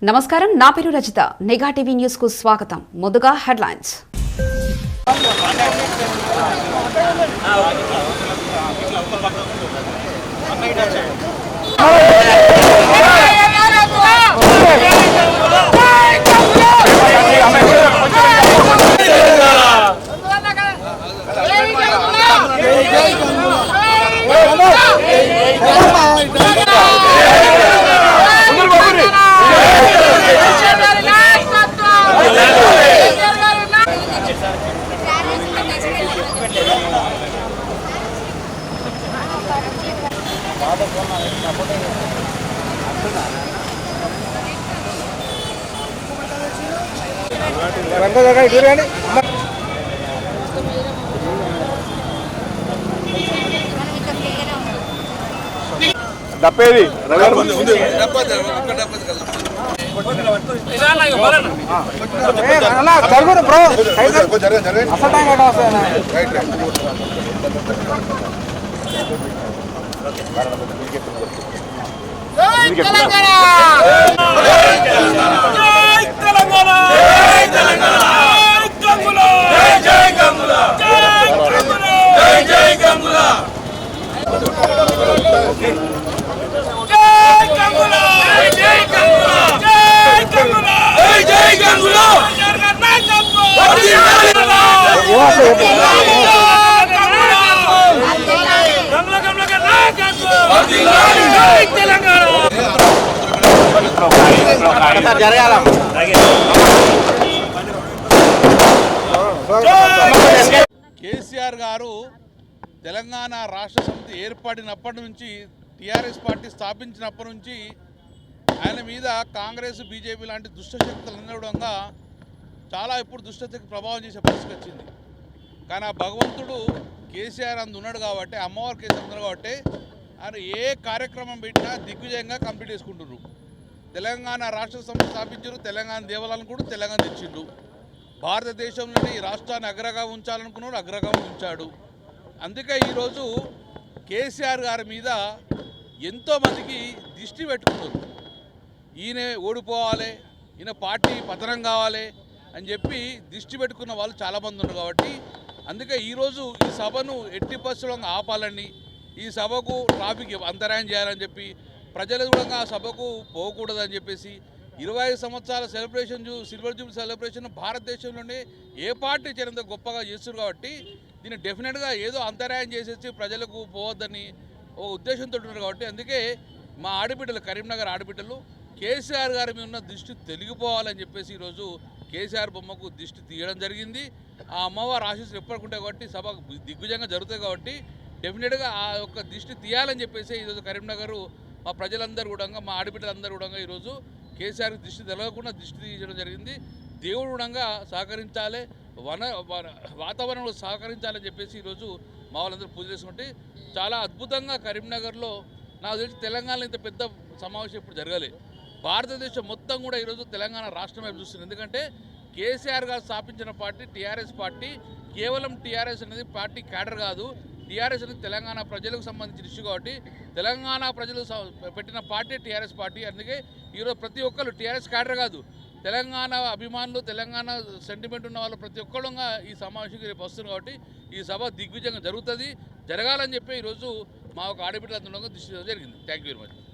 నమస్కారం, నా పేరు రజిత. నిఘా టీవీ న్యూస్ కు స్వాగతం. ముందుగా హెడ్లైన్స్. డప్పేది కేసీఆర్ గారు తెలంగాణ రాష్ట్ర సమితి ఏర్పడినప్పటి నుంచి, టీఆర్ఎస్ పార్టీ స్థాపించినప్పటి నుంచి ఆయన మీద కాంగ్రెస్, బీజేపీ లాంటి దుష్టశక్తులు ఉండడంగా చాలా ఇప్పుడు దుష్టశక్తి ప్రభావం చేసే పరిస్థితి వచ్చింది. కానీ ఆ భగవంతుడు కేసీఆర్ అందు ఉన్నాడు కాబట్టి, అమ్మవారి కేసీఆర్ ఉన్నాడు కాబట్టి ఆయన ఏ కార్యక్రమం పెట్టినా దిగ్విజయంగా కంప్లీట్ చేసుకుంటున్నారు. తెలంగాణ రాష్ట్ర సమితి స్థాపించారు, తెలంగాణ దేవాలయాలను కూడా తెలంగాణ తెచ్చిండు. భారతదేశంలోనే ఈ రాష్ట్రాన్ని అగ్రగా ఉంచాలనుకున్నాడు, అగ్రగా ఉంచాడు. అందుకే ఈరోజు కేసీఆర్ గారి మీద ఎంతోమందికి దిష్టి పెట్టుకున్నారు. ఈయన ఓడిపోవాలి, ఈయన పార్టీ పతనం కావాలి అని చెప్పి దిష్టి పెట్టుకున్న వాళ్ళు చాలామంది ఉన్నారు. కాబట్టి అందుకే ఈరోజు ఈ సభను ఎట్టి పరిస్థితుల్లో ఆపాలని, ఈ సభకు ట్రాఫిక్ అంతరాయం చేయాలని చెప్పి, ప్రజలు కూడా ఆ సభకు పోకూడదని చెప్పేసి 25 సంవత్సరాల సెలబ్రేషన్, సిల్వర్ జూబ్లీ సెలబ్రేషన్ భారతదేశంలోనే ఏ పార్టీ చేరేంత గొప్పగా చేస్తున్నారు. కాబట్టి దీన్ని డెఫినెట్గా ఏదో అంతరాయం చేసేసి ప్రజలకు పోవద్దని ఓ ఉద్దేశంతో ఉన్నారు. కాబట్టి అందుకే మా ఆడబిడ్డలు, కరీంనగర్ ఆడబిడ్డలు కేసీఆర్ గారి మీద ఉన్న దృష్టి తొలగిపోవాలని చెప్పేసి ఈరోజు కేసీఆర్ బొమ్మకు దృష్టి తీయడం జరిగింది. ఆ అమ్మవారి ఆశీస్సులు ఎప్పటికుంటాయి కాబట్టి సభ దిగ్విజయంగా జరుగుతాయి. కాబట్టి డెఫినెట్గా ఆ యొక్క దృష్టి తీయాలని చెప్పేసి ఈరోజు కరీంనగర్ మా ప్రజలందరూ కూడా, మా ఆడబిడ్డలందరూ కూడా ఈరోజు కేసీఆర్కి దృష్టి తెలవకుండా దృష్టి తీయడం జరిగింది. దేవుడు కూడా సహకరించాలి, వాతావరణంలో సహకరించాలని చెప్పేసి ఈరోజు మా వాళ్ళందరూ పూజ చేసుకుంటే చాలా అద్భుతంగా కరీంనగర్లో నాకు తెలిసి తెలంగాణలో ఇంత పెద్ద సమావేశం ఇప్పుడు జరగాలి. భారతదేశం మొత్తం కూడా ఈరోజు తెలంగాణ రాష్ట్రం వైపు చూస్తుంది. ఎందుకంటే కేసీఆర్ గారు స్థాపించిన పార్టీ టీఆర్ఎస్ పార్టీ. కేవలం టీఆర్ఎస్ అనేది పార్టీ క్యాడర్ కాదు, టీఆర్ఎస్ అనేది తెలంగాణ ప్రజలకు సంబంధించిన ఇష్యూ. కాబట్టి తెలంగాణ ప్రజలు పెట్టిన పార్టీ టీఆర్ఎస్ పార్టీ. అందుకే ఈరోజు ప్రతి ఒక్కరు టీఆర్ఎస్ క్యాడర్ కాదు, తెలంగాణ అభిమానులు, తెలంగాణ సెంటిమెంట్ ఉన్న వాళ్ళు ప్రతి ఒక్కరుగా ఈ సమావేశానికి రేపు వస్తున్నారు. కాబట్టి ఈ సభ దిగ్విజయంగా జరుగుతుంది, జరగాలని చెప్పి ఈరోజు మా ఒక ఆడబిడ్డలందరూ దృష్టి జరిగింది. Thank you very much.